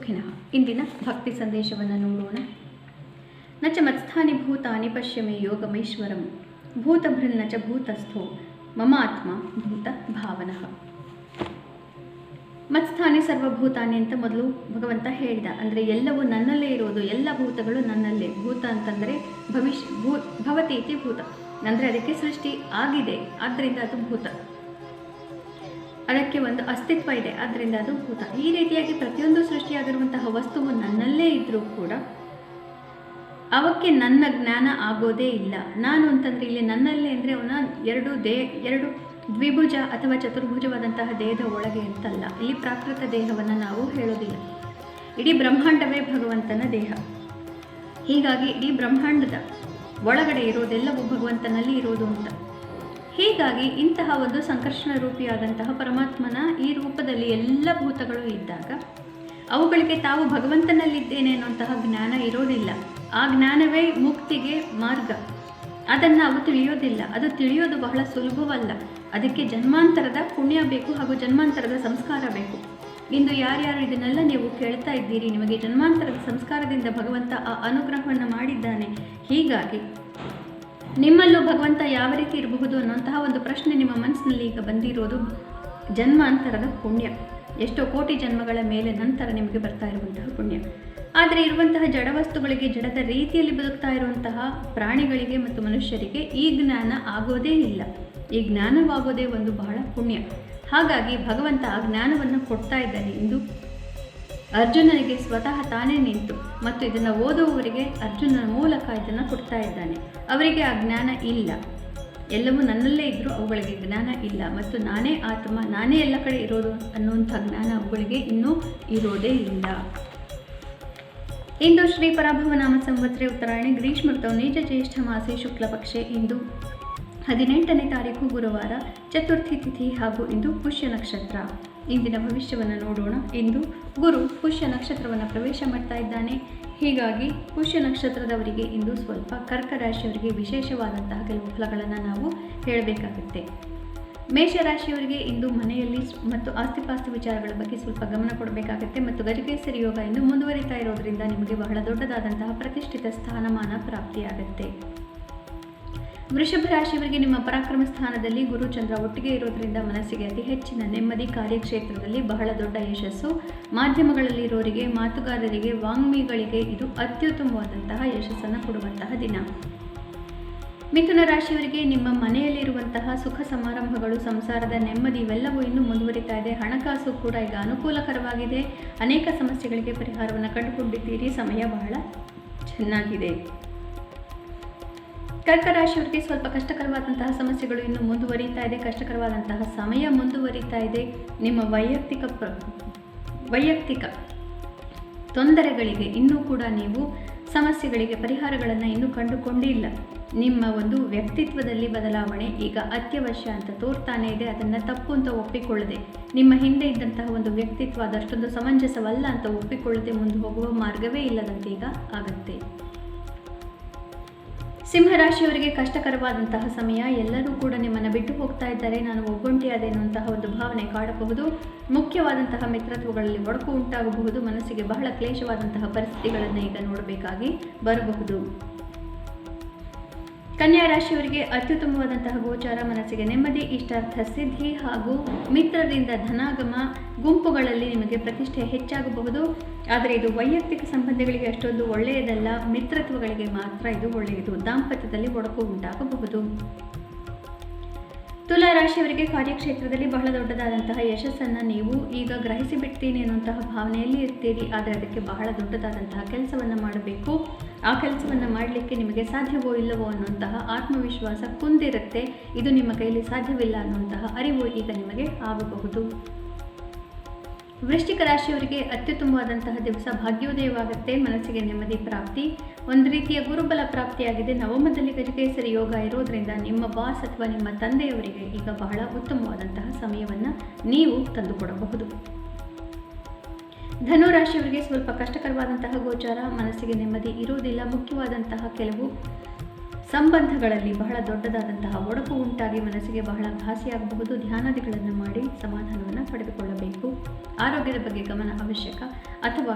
ಸುಖಿನಃ. ಇಂದಿನ ಭಕ್ತಿ ಸಂದೇಶವನ್ನು ನೋಡೋಣ. ನ ಚ ಮತ್ಸ್ಥಾನಿ ಭೂತಾನಿ ಪಶ್ಯಮೆ ಯೋಗಮೈಶ್ವರಂ ಭೂತಭೃನ್ನ ಚ ಭೂತಸ್ಥೋ ಮಮಾತ್ಮ ಭೂತ ಭಾವನಃ. ಮತ್ಸ್ಥಾನಿ ಸರ್ವಭೂತಾನಿ ಅಂತ ಮೊದಲು ಭಗವಂತ ಹೇಳಿದ. ಅಂದರೆ ಎಲ್ಲವೂ ನನ್ನಲ್ಲೇ ಇರೋದು, ಎಲ್ಲ ಭೂತಗಳು ನನ್ನಲ್ಲೇ. ಭೂತ ಅಂತಂದರೆ ಭವತಿ ಇತಿ ಭೂತ, ಅಂದರೆ ಅದಕ್ಕೆ ಸೃಷ್ಟಿ ಆಗಿದೆ, ಆದ್ದರಿಂದ ಅದು ಭೂತ. ಅದಕ್ಕೆ ಒಂದು ಅಸ್ತಿತ್ವ ಇದೆ, ಆದ್ದರಿಂದ ಅದು ಭೂತ. ಈ ರೀತಿಯಾಗಿ ಪ್ರತಿಯೊಂದು ಸೃಷ್ಟಿಯಾಗಿರುವಂತಹ ವಸ್ತುವು ನನ್ನಲ್ಲೇ ಇದ್ದರೂ ಕೂಡ ಅವಕ್ಕೆ ನನ್ನ ಜ್ಞಾನ ಆಗೋದೇ ಇಲ್ಲ. ನಾನು ಅಂತಂದರೆ ಇಲ್ಲಿ ನನ್ನಲ್ಲೇ ಅಂದರೆ ಅವನ ಎರಡು ದ್ವಿಭುಜ ಅಥವಾ ಚತುರ್ಭುಜವಾದಂತಹ ದೇಹದ ಒಳಗೆ ಅಂತಲ್ಲ. ಇಲ್ಲಿ ಪ್ರಾಕೃತ ದೇಹವನ್ನು ನಾವು ಹೇಳೋದಿಲ್ಲ. ಇಡೀ ಬ್ರಹ್ಮಾಂಡವೇ ಭಗವಂತನ ದೇಹ. ಹೀಗಾಗಿ ಇಡೀ ಬ್ರಹ್ಮಾಂಡದ ಒಳಗಡೆ ಇರೋದೆಲ್ಲವೂ ಭಗವಂತನಲ್ಲಿ ಇರೋದು ಅಂತ. ಹೀಗಾಗಿ ಇಂತಹ ಒಂದು ಸಂಕರ್ಷಣ ರೂಪಿಯಾದಂತಹ ಪರಮಾತ್ಮನ ಈ ರೂಪದಲ್ಲಿ ಎಲ್ಲ ಭೂತಗಳು ಇದ್ದಾಗ ಅವುಗಳಿಗೆ ತಾವು ಭಗವಂತನಲ್ಲಿದ್ದೇನೆ ಅನ್ನುವಂತಹ ಜ್ಞಾನ ಇರೋದಿಲ್ಲ. ಆ ಜ್ಞಾನವೇ ಮುಕ್ತಿಗೆ ಮಾರ್ಗ. ಅದನ್ನು ಅವು ತಿಳಿಯೋದಿಲ್ಲ. ಅದು ತಿಳಿಯೋದು ಬಹಳ ಸುಲಭವಲ್ಲ. ಅದಕ್ಕೆ ಜನ್ಮಾಂತರದ ಪುಣ್ಯ ಬೇಕು ಹಾಗೂ ಜನ್ಮಾಂತರದ ಸಂಸ್ಕಾರ ಬೇಕು. ಇಂದು ಯಾರ್ಯಾರು ಇದನ್ನೆಲ್ಲ ನೀವು ಕೇಳ್ತಾ ಇದ್ದೀರಿ, ನಿಮಗೆ ಜನ್ಮಾಂತರದ ಸಂಸ್ಕಾರದಿಂದ ಭಗವಂತ ಆ ಅನುಗ್ರಹವನ್ನು ಮಾಡಿದ್ದಾನೆ. ಹೀಗಾಗಿ ನಿಮ್ಮಲ್ಲೂ ಭಗವಂತ ಯಾವ ರೀತಿ ಇರಬಹುದು ಅನ್ನುವಂತಹ ಒಂದು ಪ್ರಶ್ನೆ ನಿಮ್ಮ ಮನಸ್ಸಿನಲ್ಲಿ ಈಗ ಬಂದಿರೋದು ಜನ್ಮಾಂತರದ ಪುಣ್ಯ. ಎಷ್ಟೋ ಕೋಟಿ ಜನ್ಮಗಳ ಮೇಲೆ ನಂತರ ನಿಮಗೆ ಬರ್ತಾ ಇರುವಂತಹ ಪುಣ್ಯ. ಆದರೆ ಇರುವಂತಹ ಜಡವಸ್ತುಗಳಿಗೆ, ಜಡದ ರೀತಿಯಲ್ಲಿ ಬದುಕ್ತಾ ಇರುವಂತಹ ಪ್ರಾಣಿಗಳಿಗೆ ಮತ್ತು ಮನುಷ್ಯರಿಗೆ ಈ ಜ್ಞಾನ ಆಗೋದೇ ಇಲ್ಲ. ಈ ಜ್ಞಾನವಾಗೋದೇ ಒಂದು ಬಹಳ ಪುಣ್ಯ. ಹಾಗಾಗಿ ಭಗವಂತ ಆ ಜ್ಞಾನವನ್ನು ಕೊಡ್ತಾ ಇದ್ದಾನೆ. ಇಂದು ಅರ್ಜುನನಿಗೆ ಸ್ವತಃ ತಾನೇ ನಿಂತು ಮತ್ತು ಇದನ್ನು ಓದುವವರಿಗೆ ಅರ್ಜುನನ ಮೂಲಕ ಇದನ್ನು ಕೊಡ್ತಾ ಇದ್ದಾನೆ. ಅವರಿಗೆ ಆ ಜ್ಞಾನ ಇಲ್ಲ. ಎಲ್ಲವೂ ನನ್ನಲ್ಲೇ ಇದ್ದರೂ ಅವುಗಳಿಗೆ ಜ್ಞಾನ ಇಲ್ಲ. ಮತ್ತು ನಾನೇ ಆತ್ಮ, ನಾನೇ ಎಲ್ಲ ಕಡೆ ಇರೋದು ಅನ್ನುವಂಥ ಜ್ಞಾನ ಅವುಗಳಿಗೆ ಇನ್ನೂ ಇರೋದೇ ಇಲ್ಲ. ಇಂದು ಶ್ರೀ ಪರಾಭವ ನಾಮ ಸಂವತ್ಸರೆ ಉತ್ತರಾಯಣೆ ಗ್ರೀಷ್ಮ ಋತೌ ನೀಚ ಜ್ಯೇಷ್ಠ ಮಾಸೆ ಶುಕ್ಲ ಪಕ್ಷೆ. ಇಂದು 18ನೇ ತಾರೀಕು ಗುರುವಾರ, ಚತುರ್ಥಿ ತಿಥಿ ಹಾಗೂ ಇಂದು ಪುಷ್ಯ ನಕ್ಷತ್ರ. ಇಂದಿನ ಭವಿಷ್ಯವನ್ನು ನೋಡೋಣ. ಇಂದು ಗುರು ಪುಷ್ಯ ನಕ್ಷತ್ರವನ್ನು ಪ್ರವೇಶ ಮಾಡ್ತಾ ಇದ್ದಾನೆ. ಹೀಗಾಗಿ ಪುಷ್ಯ ನಕ್ಷತ್ರದವರಿಗೆ ಇಂದು ಸ್ವಲ್ಪ ಕರ್ಕ ರಾಶಿಯವರಿಗೆ ವಿಶೇಷವಾದಂತಹ ಕೆಲವು ಫಲಗಳನ್ನು ನಾವು ಹೇಳಬೇಕಾಗುತ್ತೆ. ಮೇಷರಾಶಿಯವರಿಗೆ ಇಂದು ಮನೆಯಲ್ಲಿ ಮತ್ತು ಆಸ್ತಿಪಾಸ್ತಿ ವಿಚಾರಗಳ ಬಗ್ಗೆ ಸ್ವಲ್ಪ ಗಮನ ಕೊಡಬೇಕಾಗುತ್ತೆ. ಮತ್ತು ಗಜಕೇಸರಿ ಯೋಗ ಇಂದು ಮುಂದುವರಿತಾ ಇರೋದರಿಂದ ನಿಮಗೆ ಬಹಳ ದೊಡ್ಡದಾದಂತಹ ಪ್ರತಿಷ್ಠಿತ ಸ್ಥಾನಮಾನ ಪ್ರಾಪ್ತಿಯಾಗುತ್ತೆ. ವೃಷಭ ರಾಶಿಯವರಿಗೆ ನಿಮ್ಮ ಪರಾಕ್ರಮ ಸ್ಥಾನದಲ್ಲಿ ಗುರು ಚಂದ್ರ ಒಟ್ಟಿಗೆ ಇರೋದರಿಂದ ಮನಸ್ಸಿಗೆ ಅತಿ ಹೆಚ್ಚಿನ ನೆಮ್ಮದಿ, ಕಾರ್ಯಕ್ಷೇತ್ರದಲ್ಲಿ ಬಹಳ ದೊಡ್ಡ ಯಶಸ್ಸು. ಮಾಧ್ಯಮಗಳಲ್ಲಿ ಇರೋರಿಗೆ, ಮಾತುಗಾರರಿಗೆ, ವಾಗ್ಮಿಗಳಿಗೆ ಇದು ಅತ್ಯುತ್ತಮವಾದಂತಹ ಯಶಸ್ಸನ್ನು ಕೊಡುವಂತಹ ದಿನ. ಮಿಥುನ ರಾಶಿಯವರಿಗೆ ನಿಮ್ಮ ಮನೆಯಲ್ಲಿರುವಂತಹ ಸುಖ ಸಮಾರಂಭಗಳು, ಸಂಸಾರದ ನೆಮ್ಮದಿ ಇವೆಲ್ಲವೂ ಇನ್ನೂ ಮುಂದುವರಿತಾ ಇದೆ. ಹಣಕಾಸು ಕೂಡ ಈಗ ಅನುಕೂಲಕರವಾಗಿದೆ. ಅನೇಕ ಸಮಸ್ಯೆಗಳಿಗೆ ಪರಿಹಾರವನ್ನು ಕಂಡುಕೊಂಡಿದ್ದೀರಿ. ಸಮಯ ಬಹಳ ಚೆನ್ನಾಗಿದೆ. ಕರ್ಕ ರಾಶಿಯವರಿಗೆ ಸ್ವಲ್ಪ ಕಷ್ಟಕರವಾದಂತಹ ಸಮಸ್ಯೆಗಳು ಇನ್ನೂ ಮುಂದುವರಿತಾ ಇದೆ. ಕಷ್ಟಕರವಾದಂತಹ ಸಮಯ ಮುಂದುವರಿತಾ ಇದೆ. ನಿಮ್ಮ ವೈಯಕ್ತಿಕ ತೊಂದರೆಗಳಿಗೆ ಇನ್ನೂ ಕೂಡ ನೀವು ಸಮಸ್ಯೆಗಳಿಗೆ ಪರಿಹಾರಗಳನ್ನು ಇನ್ನೂ ಕಂಡುಕೊಂಡಿಲ್ಲ. ನಿಮ್ಮ ಒಂದು ವ್ಯಕ್ತಿತ್ವದಲ್ಲಿ ಬದಲಾವಣೆ ಈಗ ಅತ್ಯವಶ್ಯ ಅಂತ ತೋರ್ತಾನೆ ಇದೆ. ಅದನ್ನು ತಪ್ಪು ಅಂತ ಒಪ್ಪಿಕೊಳ್ಳದೆ, ನಿಮ್ಮ ಹಿಂದೆ ಇದ್ದಂತಹ ಒಂದು ವ್ಯಕ್ತಿತ್ವ ಅದಷ್ಟೊಂದು ಸಮಂಜಸವಲ್ಲ ಅಂತ ಒಪ್ಪಿಕೊಳ್ಳದೆ ಮುಂದೆ ಹೋಗುವ ಮಾರ್ಗವೇ ಇಲ್ಲದಂತೆ ಈಗ ಆಗುತ್ತೆ. ಸಿಂಹರಾಶಿಯವರಿಗೆ ಕಷ್ಟಕರವಾದಂತಹ ಸಮಯ. ಎಲ್ಲರೂ ಕೂಡ ನಿಮ್ಮನ್ನು ಬಿಟ್ಟು ಹೋಗ್ತಾ ಇದ್ದಾರೆ. ನಾನು ಒಬ್ಬೊಂಟಿಯಾದೆ ಎನ್ನುವಂತಹ ಒಂದು ಭಾವನೆ ಕಾಡಬಹುದು. ಮುಖ್ಯವಾದಂತಹ ಮಿತ್ರತ್ವಗಳಲ್ಲಿ ಒಡಕು ಉಂಟಾಗಬಹುದು. ಮನಸ್ಸಿಗೆ ಬಹಳ ಕ್ಲೇಶವಾದಂತಹ ಪರಿಸ್ಥಿತಿಗಳನ್ನು ಈಗ ನೋಡಬೇಕಾಗಿ ಬರಬಹುದು. ಕನ್ಯಾ ರಾಶಿಯವರಿಗೆ ಅತ್ಯುತ್ತಮವಾದಂತಹ ಗೋಚಾರ. ಮನಸ್ಸಿಗೆ ನೆಮ್ಮದಿ, ಇಷ್ಟಾರ್ಥ ಸಿದ್ಧಿ ಹಾಗೂ ಮಿತ್ರರಿಂದ ಧನಾಗಮ. ಗುಂಪುಗಳಲ್ಲಿ ನಿಮಗೆ ಪ್ರತಿಷ್ಠೆ ಹೆಚ್ಚಾಗಬಹುದು. ಆದರೆ ಇದು ವೈಯಕ್ತಿಕ ಸಂಬಂಧಗಳಿಗೆ ಅಷ್ಟೊಂದು ಒಳ್ಳೆಯದಲ್ಲ. ಮಿತ್ರತ್ವಗಳಿಗೆ ಮಾತ್ರ ಇದು ಒಳ್ಳೆಯದು. ದಾಂಪತ್ಯದಲ್ಲಿ ಒಡಕು ಉಂಟಾಗಬಹುದು. ತುಲಾ ರಾಶಿಯವರಿಗೆ ಕಾರ್ಯಕ್ಷೇತ್ರದಲ್ಲಿ ಬಹಳ ದೊಡ್ಡದಾದಂತಹ ಯಶಸ್ಸನ್ನು ನೀವು ಈಗ ಗ್ರಹಿಸಿಬಿಡ್ತೀನಿ ಅನ್ನುವಂತಹ ಭಾವನೆಯಲ್ಲಿ ಇರ್ತೀರಿ. ಆದರೆ ಅದಕ್ಕೆ ಬಹಳ ದೊಡ್ಡದಾದಂತಹ ಕೆಲಸವನ್ನು ಮಾಡಬೇಕು. ಆ ಕೆಲಸವನ್ನು ಮಾಡಲಿಕ್ಕೆ ನಿಮಗೆ ಸಾಧ್ಯವೋ ಇಲ್ಲವೋ ಅನ್ನುವಂತಹ ಆತ್ಮವಿಶ್ವಾಸ ಕುಂದಿರುತ್ತೆ. ಇದು ನಿಮ್ಮ ಕೈಯಲ್ಲಿ ಸಾಧ್ಯವಿಲ್ಲ ಅನ್ನುವಂತಹ ಅರಿವು ಈಗ ನಿಮಗೆ ಆಗಬಹುದು. ವೃಶ್ಚಿಕ ರಾಶಿಯವರಿಗೆ ಅತ್ಯುತ್ತಮವಾದಂತಹ ದಿವಸ. ಭಾಗ್ಯೋದಯವಾಗುತ್ತೆ. ಮನಸ್ಸಿಗೆ ನೆಮ್ಮದಿ ಪ್ರಾಪ್ತಿ. ಒಂದು ರೀತಿಯ ಗುರುಬಲ ಪ್ರಾಪ್ತಿಯಾಗಿದೆ. ನವಮದಲ್ಲಿ ಗಜಕೇಸರಿ ಯೋಗ ಇರೋದರಿಂದ ನಿಮ್ಮ ಬಾಸ್ ಅಥವಾ ನಿಮ್ಮ ತಂದೆಯವರಿಗೆ ಈಗ ಬಹಳ ಉತ್ತಮವಾದಂತಹ ಸಮಯವನ್ನು ನೀವು ತಂದುಕೊಡಬಹುದು. ಧನು ರಾಶಿಯವರಿಗೆ ಸ್ವಲ್ಪ ಕಷ್ಟಕರವಾದಂತಹ ಗೋಚಾರ. ಮನಸ್ಸಿಗೆ ನೆಮ್ಮದಿ ಇರುವುದಿಲ್ಲ. ಮುಖ್ಯವಾದಂತಹ ಕೆಲವು ಸಂಬಂಧಗಳಲ್ಲಿ ಬಹಳ ದೊಡ್ಡದಾದಂತಹ ಒಡಕು ಉಂಟಾಗಿ ಮನಸ್ಸಿಗೆ ಬಹಳ ಘಾಸಿಯಾಗಬಹುದು. ಧ್ಯಾನಾದಿಗಳನ್ನು ಮಾಡಿ ಸಮಾಧಾನವನ್ನು ಪಡೆದುಕೊಳ್ಳಬೇಕು. ಆರೋಗ್ಯದ ಬಗ್ಗೆ ಗಮನ ಅವಶ್ಯಕ. ಅಥವಾ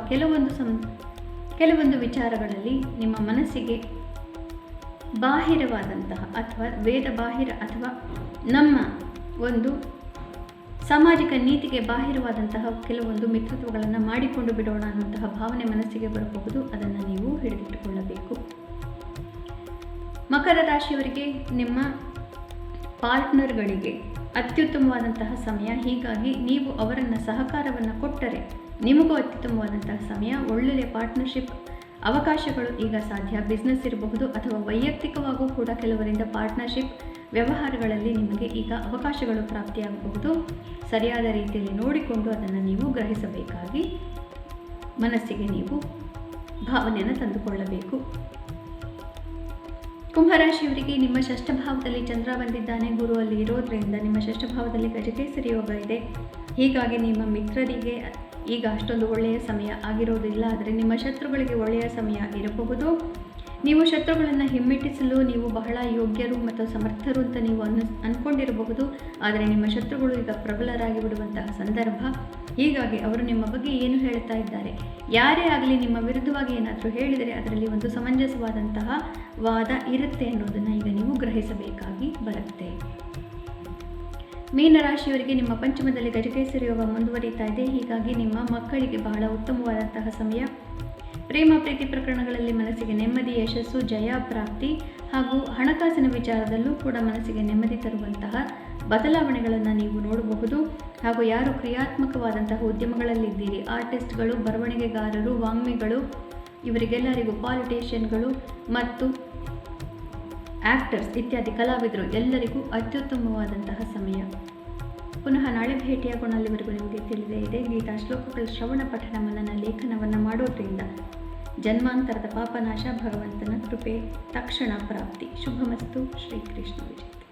ಕೆಲವೊಂದು ವಿಚಾರಗಳಲ್ಲಿ ನಿಮ್ಮ ಮನಸ್ಸಿಗೆ ಬಾಹಿರವಾದಂತಹ ಅಥವಾ ವೇದ ಬಾಹಿರ ಅಥವಾ ನಮ್ಮ ಒಂದು ಸಾಮಾಜಿಕ ನೀತಿಗೆ ಬಾಹಿರವಾದಂತಹ ಕೆಲವೊಂದು ಮಿತ್ರತ್ವಗಳನ್ನು ಮಾಡಿಕೊಂಡು ಬಿಡೋಣ ಅನ್ನುವಂತಹ ಭಾವನೆ ಮನಸ್ಸಿಗೆ ಬರಬಹುದು. ಅದನ್ನು ನೀವು ಹಿಡಿದಿಟ್ಟುಕೊಳ್ಳಬೇಕು. ಮಕರ ರಾಶಿಯವರಿಗೆ ನಿಮ್ಮ ಪಾರ್ಟ್ನರ್ಗಳಿಗೆ ಅತ್ಯುತ್ತಮವಾದಂತಹ ಸಮಯ. ಹೀಗಾಗಿ ನೀವು ಅವರನ್ನು ಸಹಕಾರವನ್ನು ಕೊಟ್ಟರೆ ನಿಮಗೂ ಅತ್ಯುತ್ತಮವಾದಂತಹ ಸಮಯ. ಒಳ್ಳೆಯ ಪಾರ್ಟ್ನರ್ಶಿಪ್ ಅವಕಾಶಗಳು ಈಗ ಸಾಧ್ಯ. ಬಿಸ್ನೆಸ್ ಇರಬಹುದು ಅಥವಾ ವೈಯಕ್ತಿಕವಾಗೂ ಕೂಡ ಕೆಲವರಿಂದ ಪಾರ್ಟ್ನರ್ಶಿಪ್ ವ್ಯವಹಾರಗಳಲ್ಲಿ ನಿಮಗೆ ಈಗ ಅವಕಾಶಗಳು ಪ್ರಾಪ್ತಿಯಾಗಬಹುದು. ಸರಿಯಾದ ರೀತಿಯಲ್ಲಿ ನೋಡಿಕೊಂಡು ಅದನ್ನು ನೀವು ಗ್ರಹಿಸಬೇಕಾಗಿ ಮನಸ್ಸಿಗೆ ನೀವು ಭಾವನೆಯನ್ನು ತಂದುಕೊಳ್ಳಬೇಕು. ಕುಂಭರಾಶಿಯವರಿಗೆ ನಿಮ್ಮ ಷಷ್ಠಭಾವದಲ್ಲಿ ಚಂದ್ರ ಬಂದಿದ್ದಾನೆ. ಗುರು ಅಲ್ಲಿ ಇರೋದ್ರಿಂದ ನಿಮ್ಮ ಷಷ್ಠಭಾವದಲ್ಲಿ ಗಜಕೇಸರಿ ಯೋಗ ಇದೆ. ಹೀಗಾಗಿ ನಿಮ್ಮ ಮಿತ್ರರಿಗೆ ಈಗ ಅಷ್ಟೊಂದು ಒಳ್ಳೆಯ ಸಮಯ ಆಗಿರೋದಿಲ್ಲ. ಆದರೆ ನಿಮ್ಮ ಶತ್ರುಗಳಿಗೆ ಒಳ್ಳೆಯ ಸಮಯ ಇರಬಹುದು. ನೀವು ಶತ್ರುಗಳನ್ನು ಹಿಮ್ಮೆಟ್ಟಿಸಲು ನೀವು ಬಹಳ ಯೋಗ್ಯರು ಮತ್ತು ಸಮರ್ಥರು ಅಂತ ನೀವು ಅಂದ್ಕೊಂಡಿರಬಹುದು. ಆದರೆ ನಿಮ್ಮ ಶತ್ರುಗಳು ಈಗ ಪ್ರಬಲರಾಗಿ ಬಿಡುವಂತಹ ಸಂದರ್ಭ. ಹೀಗಾಗಿ ಅವರು ನಿಮ್ಮ ಬಗ್ಗೆ ಏನು ಹೇಳ್ತಾ ಇದ್ದಾರೆ, ಯಾರೇ ಆಗಲಿ ನಿಮ್ಮ ವಿರುದ್ಧವಾಗಿ ಏನಾದರೂ ಹೇಳಿದರೆ ಅದರಲ್ಲಿ ಒಂದು ಸಮಂಜಸವಾದಂತಹ ವಾದ ಇರುತ್ತೆ ಅನ್ನೋದನ್ನು ಈಗ ನೀವು ಗ್ರಹಿಸಬೇಕಾಗಿ ಬರುತ್ತೆ. ಮೀನರಾಶಿಯವರಿಗೆ ನಿಮ್ಮ ಪಂಚಮದಲ್ಲಿ ಗಜಕೇಸರಿ ಯೋಗ ಮುಂದುವರಿತಾ ಇದೆ. ಹೀಗಾಗಿ ನಿಮ್ಮ ಮಕ್ಕಳಿಗೆ ಬಹಳ ಉತ್ತಮವಾದಂತಹ ಸಮಯ. ಪ್ರೇಮ ಪ್ರೀತಿ ಪ್ರಕರಣಗಳಲ್ಲಿ ಮನಸ್ಸಿಗೆ ನೆಮ್ಮದಿ, ಯಶಸ್ಸು, ಜಯ ಪ್ರಾಪ್ತಿ ಹಾಗೂ ಹಣಕಾಸಿನ ವಿಚಾರದಲ್ಲೂ ಕೂಡ ಮನಸ್ಸಿಗೆ ನೆಮ್ಮದಿ ತರುವಂತಹ ಬದಲಾವಣೆಗಳನ್ನು ನೀವು ನೋಡಬಹುದು. ಹಾಗೂ ಯಾರು ಕ್ರಿಯಾತ್ಮಕವಾದಂತಹ ಉದ್ಯಮಗಳಲ್ಲಿದ್ದೀರಿ, ಆರ್ಟಿಸ್ಟ್ಗಳು, ಬರವಣಿಗೆಗಾರರು, ವಾಗ್ಮಿಗಳು, ಇವರಿಗೆಲ್ಲರಿಗೂ ಪಾಲಿಟಿಷಿಯನ್ಗಳು ಮತ್ತು ಆ್ಯಕ್ಟರ್ಸ್ ಇತ್ಯಾದಿ ಕಲಾವಿದರು ಎಲ್ಲರಿಗೂ ಅತ್ಯುತ್ತಮವಾದಂತಹ ಸಮಯ. ಪುನಃ ನಾಳೆ ಭೇಟಿಯಾಗೋಣ. ಅಲ್ಲಿವರೆಗೂ ನಿಮಗೆ ತಿಳಿದೇ ಇದೆ. ಗೀತಾ ಶ್ಲೋಕಗಳ ಶ್ರವಣ ಪಠಣ ಮನನ ಲೇಖನವನ್ನು ಮಾಡೋದ್ರಿಂದ ಜನ್ಮಾಂತರದ ಪಾಪನಾಶ, ಭಗವಂತನ ಕೃಪೆ, ತಕ್ಷಣ ಪ್ರಾಪ್ತಿ. ಶುಭಮಸ್ತು. ಶ್ರೀಕೃಷ್ಣ ವಿಜಯ.